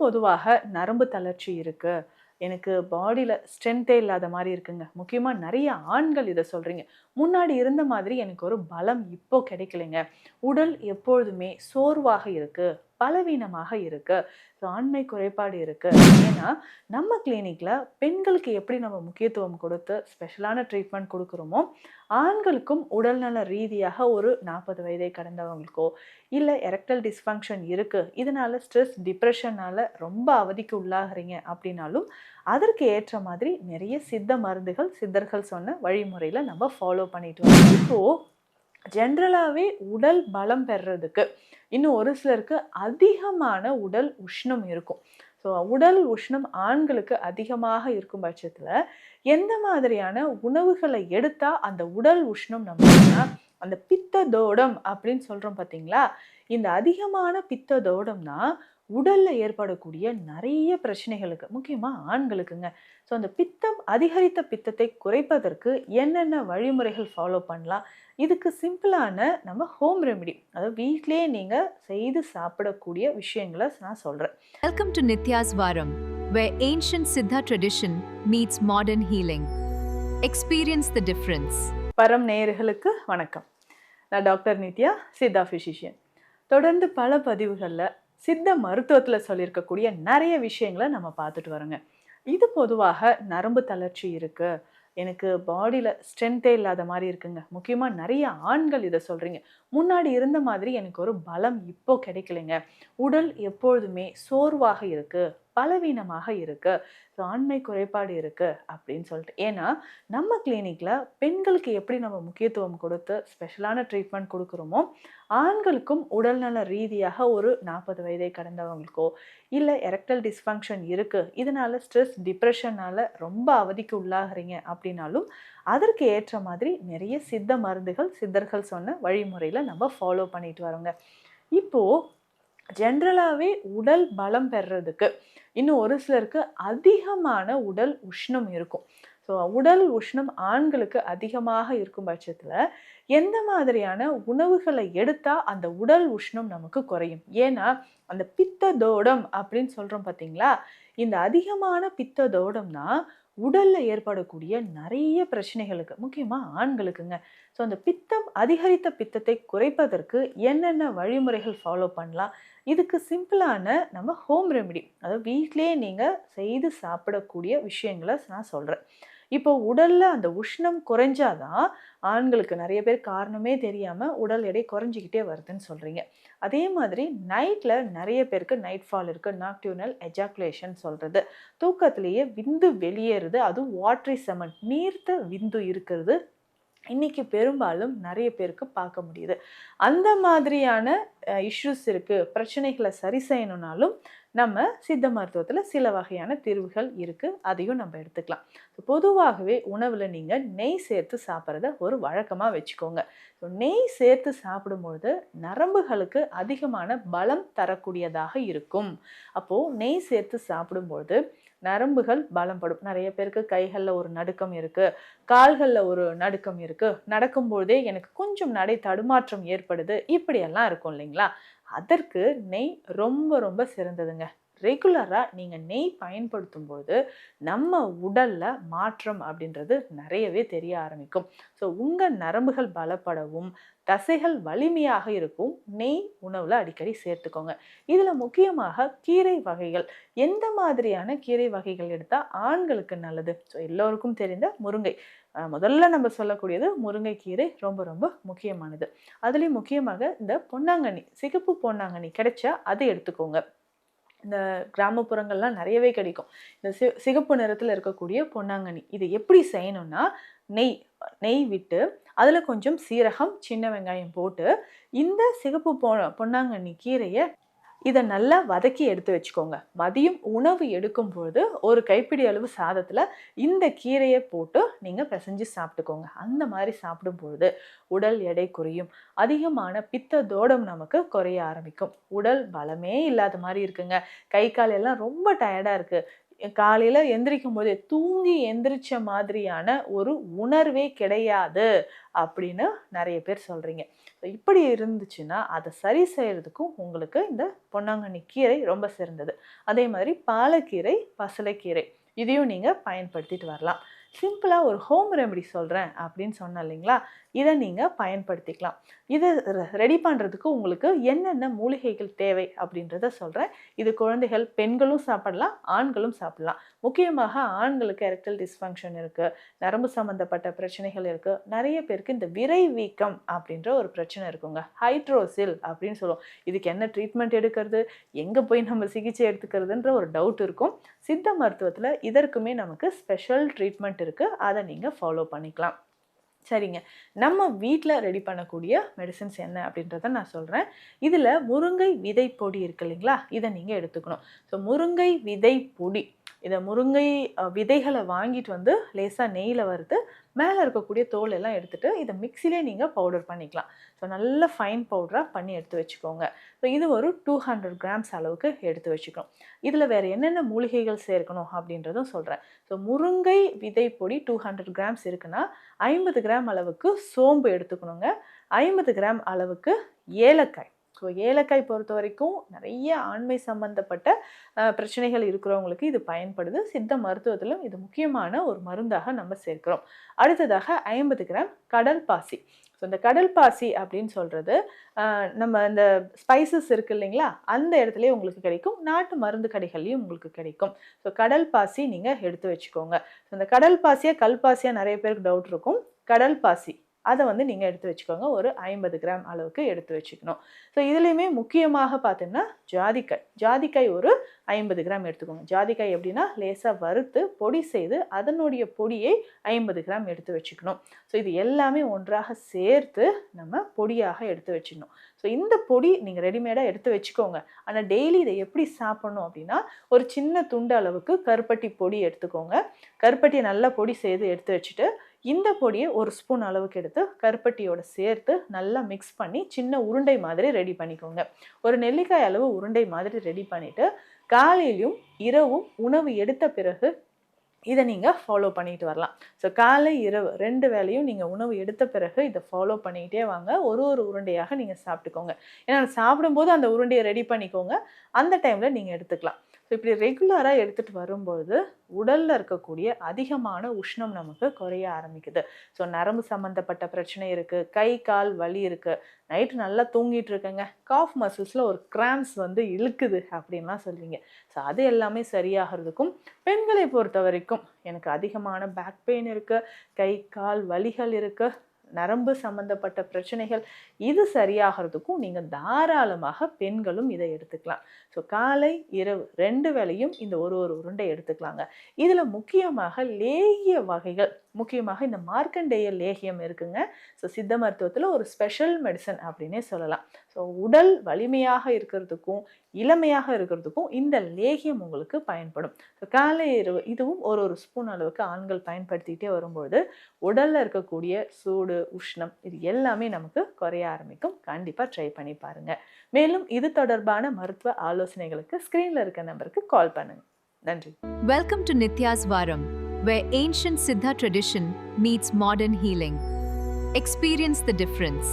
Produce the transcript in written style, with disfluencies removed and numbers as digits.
பொதுவாக நரம்பு தளர்ச்சி இருக்கு. எனக்கு பாடியில ஸ்ட்ரென்த்தே இல்லாத மாரி இருக்குங்க. முக்கியமா நெறைய ஆண்கள் இத சொல்றீங்க. முன்னாடி இருந்த மாதிரி எனக்கு ஒரு பலம் இப்போ கிடைக்கலைங்க. உடல் எப்பொழுதுமே சோர்வாக இருக்கு, பலவீனமாக இருக்கு. ஆண்மை குறைபாடு இருக்கு. ஏன்னா, நம்ம கிளினிக்ல பெண்களுக்கு எப்படி நம்ம முக்கியத்துவம் கொடுத்து ஸ்பெஷலான ட்ரீட்மெண்ட் குடுக்குறோமோ, ஆண்களுக்கும் உடல்நல ரீதியாக ஒரு 40 வயதை கடந்தவங்களுக்கோ, இல்ல எரெக்டல் டிஸ்ஃபங்ஷன் இருக்கு. இதனால ஸ்ட்ரெஸ், டிப்ரஷனால ரொம்ப அவதிக்கு உள்ளாகுறீங்க அப்படின்னாலும், அதற்கு ஏற்ற மாதிரி நிறைய சித்த மருந்துகள், சித்தர்கள் சொன்ன வழிமுறையில நம்ம ஃபாலோ பண்ணிட்டு வரோம். இப்போ ஜென்ரலாவே உடல் பலம் பெறுறதுக்கு, இன்னும் ஒரு சிலருக்கு அதிகமான உடல் உஷ்ணம் இருக்கும். உடல் உஷ்ணம் ஆண்களுக்கு அதிகமாக இருக்கும் பட்சத்துல, எந்த மாதிரியான உணவுகளை எடுத்தா அந்த உடல் உஷ்ணம் நமக்குன்னா, அந்த பித்த தோடம் அப்படின்னு சொல்றோம் பார்த்தீங்களா? இந்த அதிகமான பித்த தோடம்னா, உடல்ல ஏற்படக்கூடிய நெறைய பிரச்சனைகளுக்கு, முக்கியமா ஆண்களுக்குங்க. அந்த பித்தம் அதிகரித்த பித்தத்தை குறைப்பதற்கு என்னென்ன வழிமுறைகள் ஃபாலோ பண்ணலாம்? இதுக்கு சிம்பிளான நம்ம ஹோம் ரெமெடி, அதாவது வீட்லயே நீங்க செய்து சாப்பிடக்கூடிய விஷயங்கள நான் சொல்றேன். Welcome to Nitya's Varam, where ancient Siddha tradition meets modern healing. Experience the difference. பரம் நேயர்களுக்கு வணக்கம். நான் டாக்டர் நித்யா, சித்தா பிசிஷியன். தொடர்ந்து பல பதிவுகள்ல சித்த மருத்துவத்துல சொல்லியிருக்கக்கூடிய நிறைய விஷயங்களை நம்ம பார்த்துட்டு வரோங்க. இது பொதுவாக நரம்பு தளர்ச்சி இருக்கு, எனக்கு பாடியில ஸ்ட்ரென்த்தே இல்லாத மாரி இருக்குங்க. முக்கியமா நெறைய ஆண்கள் இத சொல்றீங்க. முன்னாடி இருந்த மாதிரி எனக்கு ஒரு பலம் இப்போ கிடைக்கலைங்க. உடல் எப்பொழுதுமே சோர்வாக இருக்கு, பலவீனமாக இருக்கு. ஆண்மை குறைபாடு இருக்கு அப்படின்னு சொல்லிட்டு. ஏன்னா, நம்ம கிளினிக்ல பெண்களுக்கு எப்படி நம்ம முக்கியத்துவம் கொடுத்து ஸ்பெஷலான ட்ரீட்மெண்ட் குடுக்குறோமோ, ஆண்களுக்கும் உடல்நல ரீதியாக ஒரு 40 வயதை கடந்தவங்களுக்கோ, இல்ல எரெக்டல் டிஸ்ஃபங்ஷன் இருக்கு. இதனால ஸ்ட்ரெஸ், டிப்ரஷனால ரொம்ப அவதிக்கு உள்ளாகுறீங்க அப்படின்னாலும், அதற்கு ஏற்ற மாதிரி நிறைய சித்த மருந்துகள், சித்தர்கள் சொன்ன வழிமுறையில நம்ம ஃபாலோ பண்ணிட்டு வரோங்க. இப்போ ஜென்ரலாவே உடல் பலம் பெறுறதுக்கு, இன்னும் ஒரு சிலருக்கு அதிகமான உடல் உஷ்ணம் இருக்கும். உடல் உஷ்ணம் ஆண்களுக்கு அதிகமாக இருக்கும் பட்சத்துல, எந்த மாதிரியான உணவுகளை எடுத்தா அந்த உடல் உஷ்ணம் நமக்கு குறையும்? ஏன்னா, அந்த பித்த தோடம் அப்படின்னு சொல்றோம் பார்த்தீங்களா? இந்த அதிகமான பித்த தோடம்னா, உடல்ல ஏற்படக்கூடிய நெறைய பிரச்சனைகளுக்கு, முக்கியமா ஆண்களுக்குங்க. அந்த பித்தம் அதிகரித்த பித்தத்தை குறைப்பதற்கு என்னென்ன வழிமுறைகள் ஃபாலோ பண்ணலாம்? இதுக்கு சிம்பிளான நம்ம ஹோம் ரெமெடி, அதாவது வீட்லயே நீங்க செய்து சாப்பிடக்கூடிய விஷயங்கள நான் சொல்றேன். இப்போ உடல்ல அந்த உஷ்ணம் குறைஞ்சாதான் ஆண்களுக்கு நெறைய பேர் காரணமே தெரியாம உடல் எடை குறைஞ்சுக்கிட்டே வருதுன்னு சொல்றீங்க. அதே மாதிரி நைட்ல நெறைய பேருக்கு நைட் ஃபால் இருக்கு. நாக்டியூனல் எஜாகுலேஷன் சொல்றது. தூக்கத்திலேயே விந்து வெளியேறுது. அதுவும் வாட்டரி செமன், நீர்த்த விந்து இருக்கிறது. இன்னைக்கு பெரும்பாலும் நெறைய பேருக்கு பார்க்க முடியுது. அந்த மாதிரியான இஷ்யூஸ் இருக்கு. பிரச்சனைகள சரி செய்யணும்னாலும், நம்ம சித்த மருத்துவத்துல சில வகையான தீர்வுகள் இருக்கு. அதையும் நம்ம எடுத்துக்கலாம். பொதுவாகவே உணவுல நீங்க நெய் சேர்த்து சாப்பிடுறத ஒரு வழக்கமா வச்சுக்கோங்க. நெய் சேர்த்து சாப்பிடும்பொழுது நரம்புகளுக்கு அதிகமான பலம் தரக்கூடியதாக இருக்கும். அப்போ நெய் சேர்த்து சாப்பிடும்பொழுது நரம்புகள் பலப்படும். நெறைய பேருக்கு கைகள்ல ஒரு நடுக்கம் இருக்கு, கால்கள்ல ஒரு நடுக்கம் இருக்கு. நடக்கும்பொழுதே எனக்கு கொஞ்சம் நடை தடுமாற்றம் ஏற்படுது. இப்படியெல்லாம் இருக்கும் இல்லைங்களா? அதற்கு நெய் ரொம்ப ரொம்ப சிறந்ததுங்க. ரெகுலரா நீங்க நெய் பயன்படுத்தும்போது நம்ம உடல்ல மாற்றம் அப்படின்றது நிறையவே தெரிய ஆரம்பிக்கும். உங்க நரம்புகள் பலப்படவும், தசைகள் வலிமையாக இருக்கும் நெய் உணவுல அடிக்கடி சேர்த்துக்கோங்க. இதுல முக்கியமாக கீரை வகைகள், எந்த மாதிரியான கீரை வகைகள் எடுத்தா ஆண்களுக்கு நல்லது? எல்லோருக்கும் தெரிந்த முருங்கை. முதல்ல நம்ம சொல்லக்கூடியது முருங்கைக்கீரை ரொம்ப ரொம்ப முக்கியமானது. அதுலயும் முக்கியமாக இந்த பொன்னாங்கண்ணி, சிகப்பு பொன்னாங்கண்ணி கிடைச்சா அது எடுத்துக்கோங்க. இந்த கிராமப்புறங்கள்லாம் நிறையவே கிடைக்கும். இந்த சிகப்பு நிறத்துல இருக்கக்கூடிய பொன்னாங்கண்ணி. இது எப்படி செய்யணும்னா, நெய் நெய் விட்டு அதுல கொஞ்சம் சீரகம், சின்ன வெங்காயம் போட்டு இந்த சிகப்பு பொன்னாங்கண்ணி கீரைய இத நல்லா வதக்கி எடுத்து வச்சுக்கோங்க. மதியம் உணவு எடுக்கும்பொழுது ஒரு கைப்பிடி அளவு சாதத்துல இந்த கீரைய போட்டு நீங்க பெசஞ்சு சாப்பிட்டுக்கோங்க. அந்த மாரி சாப்பிடும்பொழுது உடல் எடை குறையும். அதிகமான பித்த தோடம் நமக்கு குறைய ஆரம்பிக்கும். உடல் பலமே இல்லாத மாரி இருக்குங்க. கை கால் எல்லாம் ரொம்ப டயர்டா இருக்கு. காலையில எந்திரிக்கும் போதே தூங்கி எந்திரிச்ச மாதிரியான ஒரு உணர்வே கிடையாது அப்படின்னு நிறைய பேர் சொல்றீங்க. இப்படி இருந்துச்சுன்னா அதை சரி செய்யறதுக்கும் உங்களுக்கு இந்த பொன்னாங்கண்ணி கீரை ரொம்ப சிறந்தது. அதே மாதிரி பாலக்கீரை, பசலைக்கீரை இதையும் நீங்க பயன்படுத்திட்டு வரலாம். சிம்பிளா ஒரு ஹோம் ரெமெடி சொல்றேன் அப்படின்னு சொன்னேன் இல்லைங்களா, இதை நீங்க பயன்படுத்திக்கலாம். இதை ரெடி பண்றதுக்கு உங்களுக்கு என்னென்ன மூலிகைகள் தேவை அப்படின்றத சொல்றேன். இது குழந்தைகள், பெண்களும் சாப்பிடலாம், ஆண்களும் சாப்பிடலாம். முக்கியமாக ஆண்களுக்கு எரெக்டல் டிஸ்ஃபங்க்ஷன் இருக்கு, நரம்பு சம்பந்தப்பட்ட பிரச்சனைகள் இருக்கு, நிறைய பேருக்கு இந்த விரை வீக்கம் அப்படின்ற ஒரு பிரச்சனை இருக்குங்க, ஹைட்ரோசில் அப்படின்னு சொல்லுவோம். இதுக்கு என்ன ட்ரீட்மெண்ட் எடுக்கிறது, எங்க போய் நம்ம சிகிச்சை எடுத்துக்கிறதுன்ற ஒரு டவுட் இருக்கும். சித்த மருத்துவத்துல இதற்குமே நமக்கு ஸ்பெஷல் ட்ரீட்மெண்ட் இருக்கு, அதை நீங்க ஃபாலோ பண்ணிக்கலாம். சரிங்க, நம்ம வீட்டில் ரெடி பண்ணக்கூடிய மெடிசன்ஸ் என்ன அப்படின்றத நான் சொல்கிறேன். இதில் முருங்கை விதை பொடி இருக்கு இல்லைங்களா, இதை நீங்கள் எடுத்துக்கணும். ஸோ முருங்கை விதை பொடி, இதை முருங்கை விதைகளை வாங்கிட்டு வந்து லேசாக நெய்யில் வறுத்து மேலே இருக்கக்கூடிய தோல் எல்லாம் எடுத்துகிட்டு இதை மிக்சிலே நீங்கள் பவுடர் பண்ணிக்கலாம். ஸோ நல்ல ஃபைன் பவுடராக பண்ணி எடுத்து வச்சுக்கோங்க. ஸோ இது ஒரு 200 கிராம்ஸ் அளவுக்கு எடுத்து வச்சுக்கணும். இதில் வேறு என்னென்ன மூலிகைகள் சேர்க்கணும் அப்படின்றதும் சொல்கிறேன். ஸோ முருங்கை விதை பொடி 200 கிராம்ஸ் இருக்குன்னா 50 கிராம் அளவுக்கு சோம்பு எடுத்துக்கணுங்க, 50 கிராம் அளவுக்கு ஏலக்காய். ஸோ ஏலக்காய் பொறுத்த வரைக்கும் நிறைய ஆண்மை சம்பந்தப்பட்ட பிரச்சனைகள் இருக்கிறவங்களுக்கு இது பயன்படுது. சித்த மருத்துவத்திலும் இது முக்கியமான ஒரு மருந்தாக நம்ம சேர்க்கிறோம். அடுத்ததாக 50 கிராம் கடல் பாசி. ஸோ இந்த கடல் பாசி அப்படின்னு சொல்கிறது நம்ம இந்த ஸ்பைசஸ் இருக்குது இல்லைங்களா, அந்த இடத்துலையே உங்களுக்கு கிடைக்கும், நாட்டு மருந்து கடைகள்லையும் உங்களுக்கு கிடைக்கும். ஸோ கடல் பாசி நீங்கள் எடுத்து வச்சுக்கோங்க. ஸோ இந்த கடல் பாசியாக கல்பாசியாக நிறைய பேருக்கு டவுட் இருக்கும். கடல் பாசி அதை வந்து நீங்கள் எடுத்து வச்சுக்கோங்க, ஒரு 50 கிராம் அளவுக்கு எடுத்து வச்சுக்கணும். ஸோ இதுலேயுமே முக்கியமாக பார்த்தீங்கன்னா ஜாதிக்காய் ஒரு 50 கிராம் எடுத்துக்கோங்க. ஜாதிக்காய் எப்படின்னா லேசாக வறுத்து பொடி செய்து அதனுடைய பொடியை 50 கிராம் எடுத்து வச்சுக்கணும். ஸோ இது எல்லாமே ஒன்றாக சேர்த்து நம்ம பொடியாக எடுத்து வச்சுக்கணும். ஸோ இந்த பொடி நீங்கள் ரெடிமேடாக எடுத்து வச்சுக்கோங்க. ஆனால் டெய்லி இதை எப்படி சாப்பிட்ணும் அப்படின்னா, ஒரு சின்ன துண்டு அளவுக்கு கருப்பட்டி பொடி எடுத்துக்கோங்க. கருப்பட்டியை நல்லா பொடி செய்து எடுத்து வச்சுட்டு இந்த பொடியை ஒரு ஸ்பூன் அளவுக்கு எடுத்து கருப்பட்டியோட சேர்த்து நல்லா மிக்ஸ் பண்ணி சின்ன உருண்டை மாதிரி ரெடி பண்ணிக்கோங்க. ஒரு நெல்லிக்காய் அளவு உருண்டை மாதிரி ரெடி பண்ணிவிட்டு காலையிலும் இரவும் உணவு எடுத்த பிறகு இதை நீங்கள் ஃபாலோ பண்ணிட்டு வரலாம். ஸோ காலை இரவு 2 வேளையும் நீங்கள் உணவு எடுத்த பிறகு இதை ஃபாலோ பண்ணிக்கிட்டே வாங்க. ஒரு உருண்டையாக நீங்கள் சாப்பிட்டுக்கோங்க. ஏன்னா சாப்பிடும்போது அந்த உருண்டையை ரெடி பண்ணிக்கோங்க, அந்த டைமில் நீங்கள் எடுத்துக்கலாம். ஸோ இப்படி ரெகுலராக எடுத்துகிட்டு வரும்பொழுது உடலில் இருக்கக்கூடிய அதிகமான உஷ்ணம் நமக்கு குறைய ஆரம்பிக்குது. ஸோ நரம்பு சம்மந்தப்பட்ட பிரச்சனை இருக்குது, கை கால் வலி இருக்குது, நைட்டு நல்லா தூங்கிட்டு இருக்கேங்க, காஃப் மசில்ஸில் ஒரு கிராம்ஸ் வந்து இழுக்குது அப்படின்லாம் சொல்லுவீங்க. ஸோ அது எல்லாமே சரியாகிறதுக்கும், பெண்களை பொறுத்த வரைக்கும் எனக்கு அதிகமான பேக் பெயின் இருக்குது, கை கால் வலிகள் இருக்குது, நரம்பு சம்பந்தப்பட்ட பிரச்சனைகள், இது சரியாகிறதுக்கும் நீங்கள் தாராளமாக பெண்களும் இதை எடுத்துக்கலாம். ஸோ காலை இரவு 2 வேளையும் இந்த ஒரு உருண்டை எடுத்துக்கலாங்க. இதில் முக்கியமாக லேகிய வகைகள், முக்கியமாக இந்த மார்க்கண்டேய லேகியம் இருக்குங்க. ஸோ சித்த மருத்துவத்தில் ஒரு ஸ்பெஷல் மெடிசன் அப்படின்னே சொல்லலாம். ஸோ உடல் வலிமையாக இருக்கிறதுக்கும் இளமையாக இருக்கிறதுக்கும் இந்த லேகியம் உங்களுக்கு பயன்படும். ஸோ காலை இரவு இதுவும் ஒரு ஸ்பூன் அளவுக்கு ஆண்கள் பயன்படுத்திகிட்டே வரும்பொழுது உடலில் இருக்கக்கூடிய சூடு, உஷ்ணம் இது எல்லாமே நமக்கு குறைய ஆரம்பிக்கும். கண்டிப்பாக ட்ரை பண்ணி பாருங்கள். மேலும் இது தொடர்பான மருத்துவ ஆலோசனைகளுக்கு ஸ்க்ரீனில் இருக்க நம்பருக்கு கால் பண்ணுங்கள். நன்றி. Welcome to Nitya's Varam, where ancient Siddha tradition meets modern healing. Experience the difference.